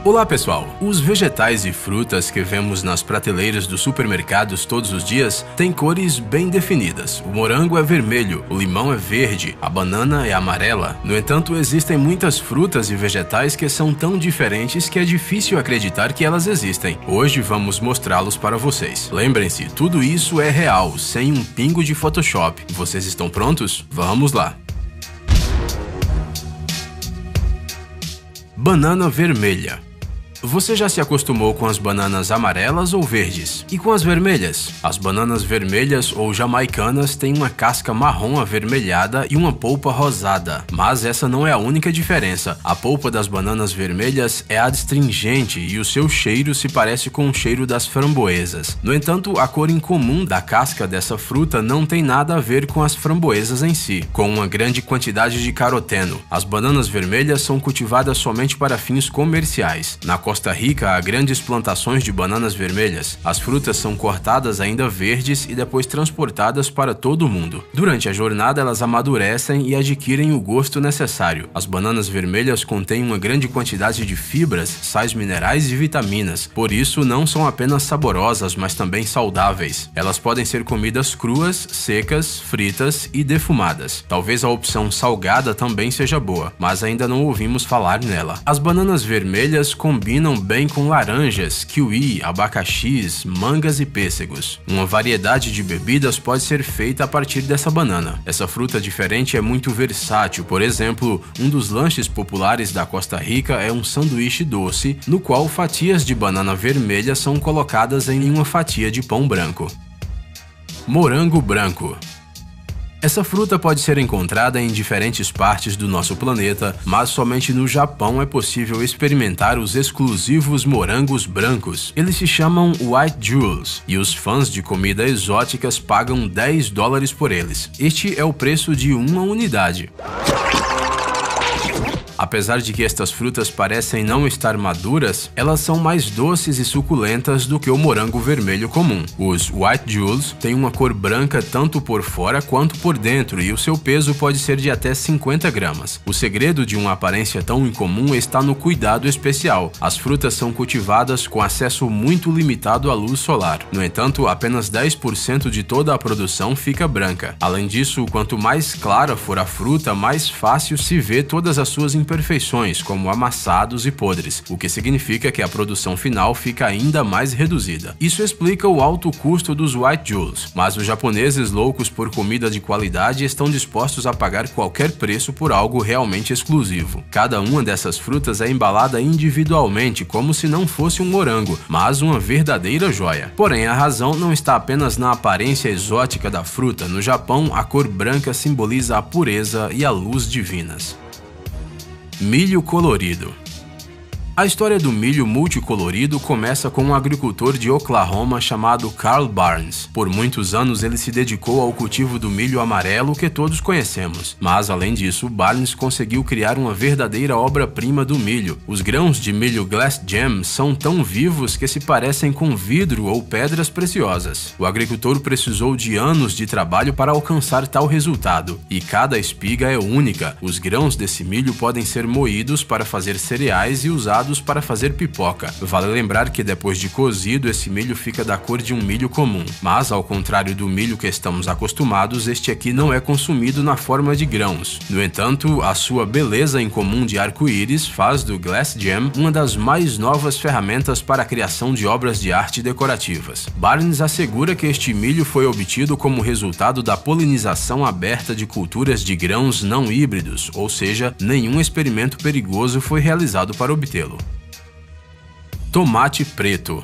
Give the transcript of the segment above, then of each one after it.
Olá pessoal, os vegetais e frutas que vemos nas prateleiras dos supermercados todos os dias têm cores bem definidas. O morango é vermelho, o limão é verde, a banana é amarela. No entanto, existem muitas frutas e vegetais que são tão diferentes que é difícil acreditar que elas existem. Hoje vamos mostrá-los para vocês. Lembrem-se, tudo isso é real, sem um pingo de Photoshop. Vocês estão prontos? Vamos lá! Banana vermelha. Você já se acostumou com as bananas amarelas ou verdes? E com as vermelhas? As bananas vermelhas ou jamaicanas têm uma casca marrom avermelhada e uma polpa rosada. Mas essa não é a única diferença. A polpa das bananas vermelhas é adstringente e o seu cheiro se parece com o cheiro das framboesas. No entanto, a cor incomum da casca dessa fruta não tem nada a ver com as framboesas em si, com uma grande quantidade de caroteno. As bananas vermelhas são cultivadas somente para fins comerciais. Na Costa Rica há grandes plantações de bananas vermelhas. As frutas são cortadas ainda verdes e depois transportadas para todo o mundo. Durante a jornada elas amadurecem e adquirem o gosto necessário. As bananas vermelhas contêm uma grande quantidade de fibras, sais minerais e vitaminas. Por isso não são apenas saborosas, mas também saudáveis. Elas podem ser comidas cruas, secas, fritas e defumadas. Talvez a opção salgada também seja boa, mas ainda não ouvimos falar nela. As bananas vermelhas combinam bem com laranjas, kiwi, abacaxis, mangas e pêssegos. Uma variedade de bebidas pode ser feita a partir dessa banana. Essa fruta diferente é muito versátil. Por exemplo, um dos lanches populares da Costa Rica é um sanduíche doce, no qual fatias de banana vermelha são colocadas em uma fatia de pão branco. Morango branco. Essa fruta pode ser encontrada em diferentes partes do nosso planeta, mas somente no Japão é possível experimentar os exclusivos morangos brancos. Eles se chamam White Jewels e os fãs de comida exóticas pagam $10 por eles. Este é o preço de uma unidade. Apesar de que estas frutas parecem não estar maduras, elas são mais doces e suculentas do que o morango vermelho comum. Os White Jewels têm uma cor branca tanto por fora quanto por dentro e o seu peso pode ser de até 50 gramas. O segredo de uma aparência tão incomum está no cuidado especial. As frutas são cultivadas com acesso muito limitado à luz solar. No entanto, apenas 10% de toda a produção fica branca. Além disso, quanto mais clara for a fruta, mais fácil se vê todas as suas imperfeições, como amassados e podres, o que significa que a produção final fica ainda mais reduzida. Isso explica o alto custo dos White Jewels, mas os japoneses loucos por comida de qualidade estão dispostos a pagar qualquer preço por algo realmente exclusivo. Cada uma dessas frutas é embalada individualmente, como se não fosse um morango, mas uma verdadeira joia. Porém, a razão não está apenas na aparência exótica da fruta. No Japão, a cor branca simboliza a pureza e a luz divinas. Milho colorido. A história do milho multicolorido começa com um agricultor de Oklahoma chamado Carl Barnes. Por muitos anos ele se dedicou ao cultivo do milho amarelo que todos conhecemos. Mas além disso, Barnes conseguiu criar uma verdadeira obra-prima do milho. Os grãos de milho Glass Gem são tão vivos que se parecem com vidro ou pedras preciosas. O agricultor precisou de anos de trabalho para alcançar tal resultado. E cada espiga é única. Os grãos desse milho podem ser moídos para fazer cereais e usados para fazer pipoca. Vale lembrar que depois de cozido, esse milho fica da cor de um milho comum. Mas, ao contrário do milho que estamos acostumados, este aqui não é consumido na forma de grãos. No entanto, a sua beleza incomum de arco-íris faz do Glass Gem uma das mais novas ferramentas para a criação de obras de arte decorativas. Barnes assegura que este milho foi obtido como resultado da polinização aberta de culturas de grãos não híbridos, ou seja, nenhum experimento perigoso foi realizado para obtê-lo. Tomate preto.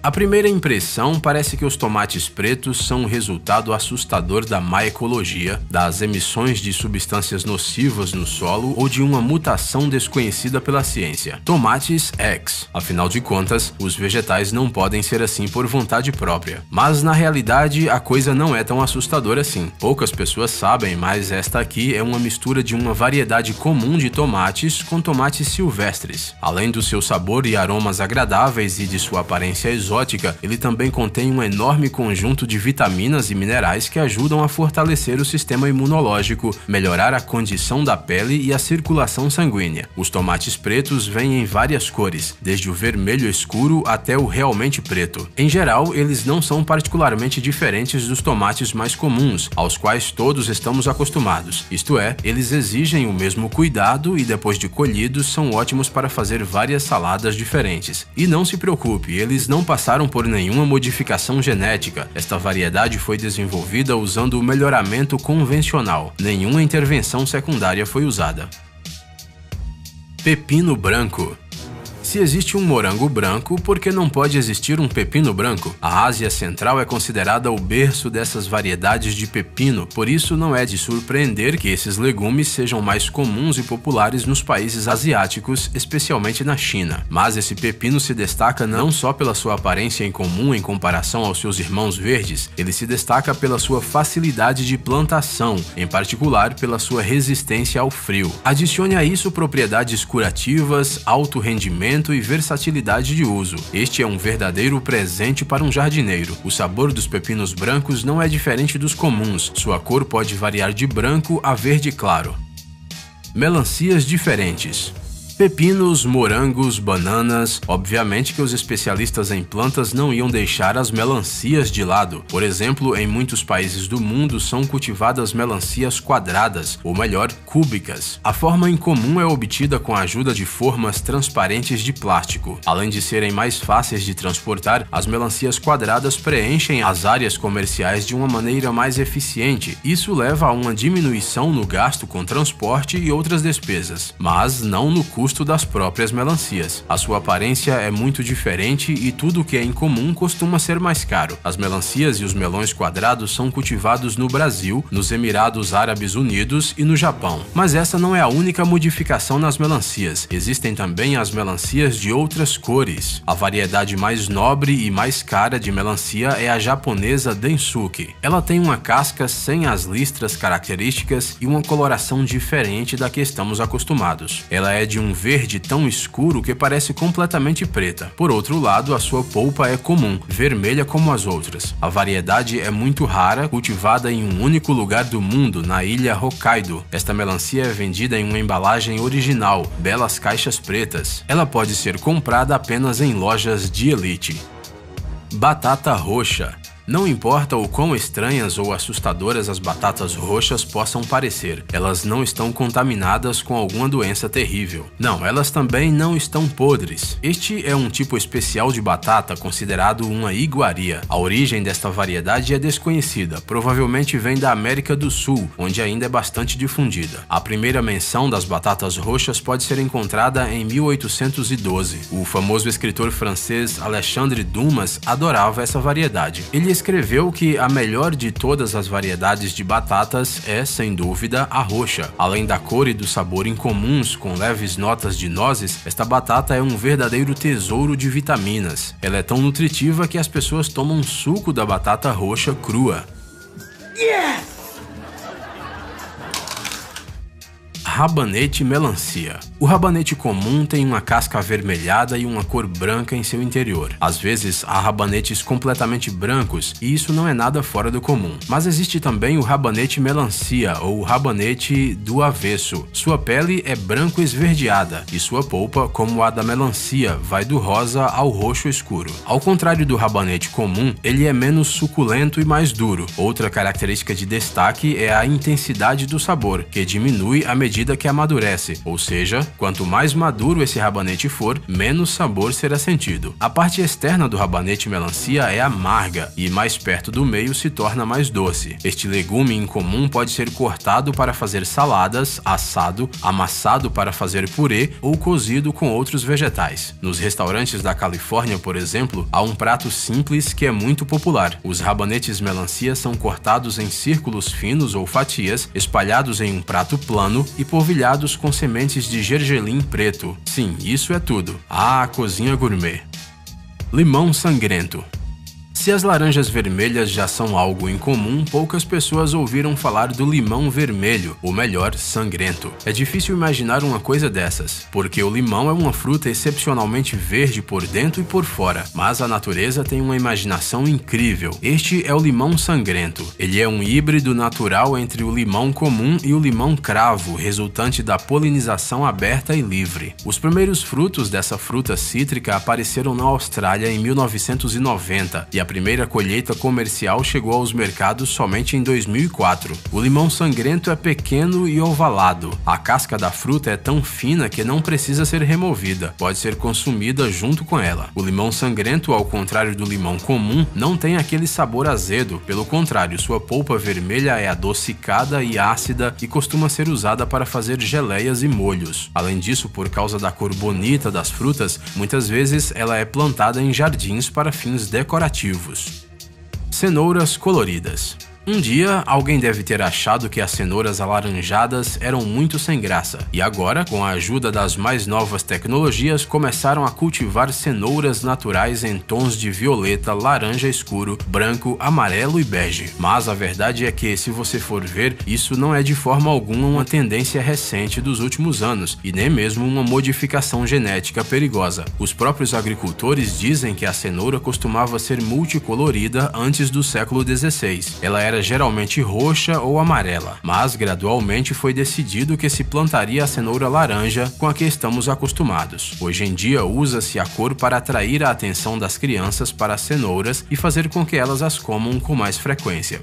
À primeira impressão, parece que os tomates pretos são um resultado assustador da má ecologia, das emissões de substâncias nocivas no solo ou de uma mutação desconhecida pela ciência. Tomates X. Afinal de contas, os vegetais não podem ser assim por vontade própria. Mas na realidade, a coisa não é tão assustadora assim. Poucas pessoas sabem, mas esta aqui é uma mistura de uma variedade comum de tomates com tomates silvestres. Além do seu sabor e aromas agradáveis e de sua aparência exótica, exótica, ele também contém um enorme conjunto de vitaminas e minerais que ajudam a fortalecer o sistema imunológico, melhorar a condição da pele e a circulação sanguínea. Os tomates pretos vêm em várias cores, desde o vermelho escuro até o realmente preto. Em geral, eles não são particularmente diferentes dos tomates mais comuns, aos quais todos estamos acostumados. Isto é, eles exigem o mesmo cuidado e depois de colhidos são ótimos para fazer várias saladas diferentes. E não se preocupe, eles não passaram por nenhuma modificação genética. Esta variedade foi desenvolvida usando o melhoramento convencional. Nenhuma intervenção secundária foi usada. Pepino branco. Se existe um morango branco, por que não pode existir um pepino branco? A Ásia Central é considerada o berço dessas variedades de pepino, por isso não é de surpreender que esses legumes sejam mais comuns e populares nos países asiáticos, especialmente na China. Mas esse pepino se destaca não só pela sua aparência incomum em comparação aos seus irmãos verdes, ele se destaca pela sua facilidade de plantação, em particular pela sua resistência ao frio. Adicione a isso propriedades curativas, alto rendimento e versatilidade de uso. Este é um verdadeiro presente para um jardineiro. O sabor dos pepinos brancos não é diferente dos comuns. Sua cor pode variar de branco a verde claro. Melancias diferentes. Pepinos, morangos, bananas. Obviamente que os especialistas em plantas não iam deixar as melancias de lado. Por exemplo, em muitos países do mundo são cultivadas melancias quadradas, ou melhor, cúbicas. A forma incomum é obtida com a ajuda de formas transparentes de plástico. Além de serem mais fáceis de transportar, as melancias quadradas preenchem as áreas comerciais de uma maneira mais eficiente. Isso leva a uma diminuição no gasto com transporte e outras despesas, mas não no custo das próprias melancias. A sua aparência é muito diferente e tudo que é incomum costuma ser mais caro. As melancias e os melões quadrados são cultivados no Brasil, nos Emirados Árabes Unidos e no Japão. Mas essa não é a única modificação nas melancias. Existem também as melancias de outras cores. A variedade mais nobre e mais cara de melancia é a japonesa Densuke. Ela tem uma casca sem as listras características e uma coloração diferente da que estamos acostumados. Ela é de um verde tão escuro que parece completamente preta. Por outro lado, a sua polpa é comum, vermelha como as outras. A variedade é muito rara, cultivada em um único lugar do mundo, na ilha Hokkaido. Esta melancia é vendida em uma embalagem original, belas caixas pretas. Ela pode ser comprada apenas em lojas de elite. Batata roxa. Não importa o quão estranhas ou assustadoras as batatas roxas possam parecer, elas não estão contaminadas com alguma doença terrível. Não, elas também não estão podres. Este é um tipo especial de batata considerado uma iguaria. A origem desta variedade é desconhecida, provavelmente vem da América do Sul, onde ainda é bastante difundida. A primeira menção das batatas roxas pode ser encontrada em 1812. O famoso escritor francês Alexandre Dumas adorava essa variedade. Ele escreveu que a melhor de todas as variedades de batatas é, sem dúvida, a roxa. Além da cor e do sabor incomuns, com leves notas de nozes, esta batata é um verdadeiro tesouro de vitaminas. Ela é tão nutritiva que as pessoas tomam suco da batata roxa crua. Yes! Rabanete melancia. O rabanete comum tem uma casca avermelhada e uma cor branca em seu interior. Às vezes, há rabanetes completamente brancos, e isso não é nada fora do comum. Mas existe também o rabanete melancia, ou rabanete do avesso. Sua pele é branco esverdeada, e sua polpa, como a da melancia, vai do rosa ao roxo escuro. Ao contrário do rabanete comum, ele é menos suculento e mais duro. Outra característica de destaque é a intensidade do sabor, que diminui à medida que amadurece, ou seja, quanto mais maduro esse rabanete for, menos sabor será sentido. A parte externa do rabanete melancia é amarga e mais perto do meio se torna mais doce. Este legume incomum pode ser cortado para fazer saladas, assado, amassado para fazer purê ou cozido com outros vegetais. Nos restaurantes da Califórnia, por exemplo, há um prato simples que é muito popular. Os rabanetes melancia são cortados em círculos finos ou fatias, espalhados em um prato plano e polvilhados com sementes de gergelim preto. Sim, isso é tudo. Ah, cozinha gourmet. Limão sangrento. Se as laranjas vermelhas já são algo incomum, poucas pessoas ouviram falar do limão vermelho, ou melhor, sangrento. É difícil imaginar uma coisa dessas, porque o limão é uma fruta excepcionalmente verde por dentro e por fora, mas a natureza tem uma imaginação incrível. Este é o limão sangrento. Ele é um híbrido natural entre o limão comum e o limão cravo, resultante da polinização aberta e livre. Os primeiros frutos dessa fruta cítrica apareceram na Austrália em 1990 e a primeira colheita comercial chegou aos mercados somente em 2004. O limão sangrento é pequeno e ovalado. A casca da fruta é tão fina que não precisa ser removida, pode ser consumida junto com ela. O limão sangrento, ao contrário do limão comum, não tem aquele sabor azedo, pelo contrário, sua polpa vermelha é adocicada e ácida e costuma ser usada para fazer geleias e molhos. Além disso, por causa da cor bonita das frutas, muitas vezes ela é plantada em jardins para fins decorativos. Cenouras coloridas. Um dia, alguém deve ter achado que as cenouras alaranjadas eram muito sem graça, e agora, com a ajuda das mais novas tecnologias, começaram a cultivar cenouras naturais em tons de violeta, laranja escuro, branco, amarelo e bege. Mas a verdade é que, se você for ver, isso não é de forma alguma uma tendência recente dos últimos anos, e nem mesmo uma modificação genética perigosa. Os próprios agricultores dizem que a cenoura costumava ser multicolorida antes do século XVI. Ela era geralmente roxa ou amarela, mas gradualmente foi decidido que se plantaria a cenoura laranja, com a que estamos acostumados. Hoje em dia usa-se a cor para atrair a atenção das crianças para as cenouras e fazer com que elas as comam com mais frequência.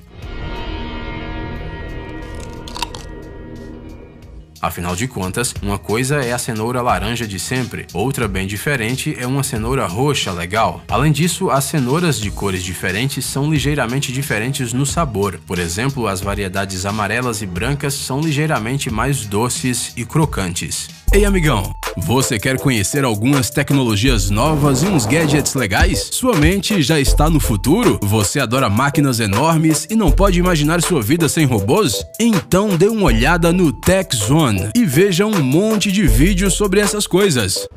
Afinal de contas, uma coisa é a cenoura laranja de sempre, outra bem diferente é uma cenoura roxa legal. Além disso, as cenouras de cores diferentes são ligeiramente diferentes no sabor. Por exemplo, as variedades amarelas e brancas são ligeiramente mais doces e crocantes. Ei, amigão! Você quer conhecer algumas tecnologias novas e uns gadgets legais? Sua mente já está no futuro? Você adora máquinas enormes e não pode imaginar sua vida sem robôs? Então dê uma olhada no Tech Zone e veja um monte de vídeos sobre essas coisas.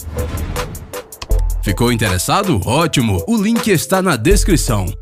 Ficou interessado? Ótimo! O link está na descrição.